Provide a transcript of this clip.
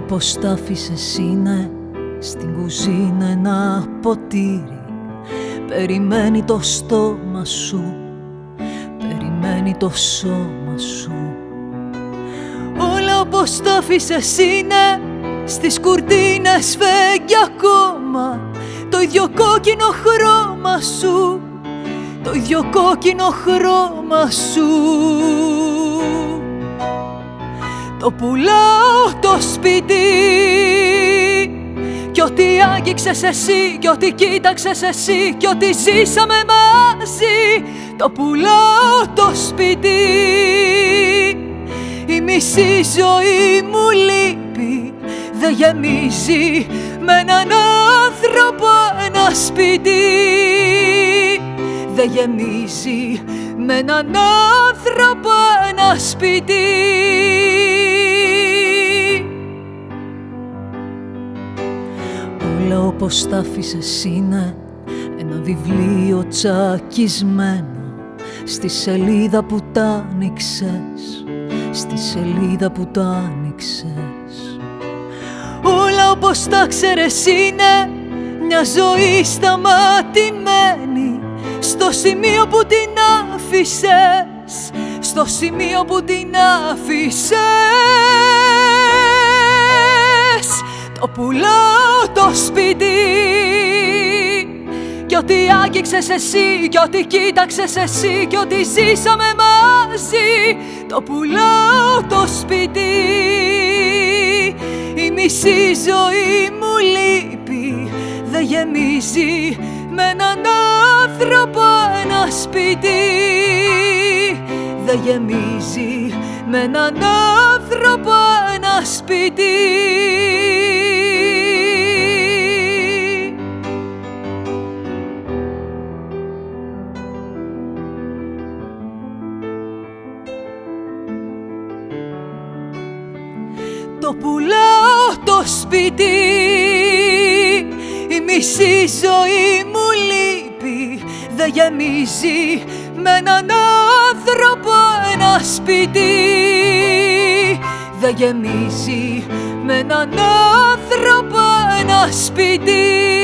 πως τ' άφησες είναι στην κουζίνα ένα ποτήρι. Περιμένει το στόμα σου, περιμένει το σώμα σου. Όλα όπως τ' άφησες είναι στις κουρτίνες φεγγει ακόμα το ίδιο κόκκινο χρώμα σου, το ίδιο κόκκινο χρώμα σου. Το πουλάω το σπίτι κι ό,τι άγγιξες εσύ, κι ό,τι κοίταξες εσύ, κι ό,τι ζήσαμε μαζί. Το πουλάω το σπίτι. Η μισή ζωή μου λείπει, δεν γεμίζει με έναν άνθρωπο ένα σπίτι. Δεν γεμίζει με έναν άνθρωπο ένα σπίτι. Όλα όπως τ' άφησες είναι ένα βιβλίο τσακισμένο στη σελίδα που τ' άνοιξες, στη σελίδα που τ' άνοιξες. Όλα όπως τα ξέρες είναι μια ζωή σταματημένη στο σημείο που την άφησες, στο σημείο που την άφησες. Το πουλάω το σπίτι κι ό,τι άγγιξες εσύ, κι ό,τι κοίταξες εσύ, κι ό,τι ζήσαμε μαζί. Το πουλάω το σπίτι. Η μισή ζωή μου λείπει, δεν γεμίζει με έναν άνθρωπο ένα σπίτι. Δεν γεμίζει με έναν άνθρωπο ένα σπίτι. Το πουλάω το σπίτι. Η μισή ζωή μου λείπει, δεν γεμίζει με έναν άνθρωπο ένα σπίτι. Δεν γεμίζει με έναν άνθρωπο ένα σπίτι.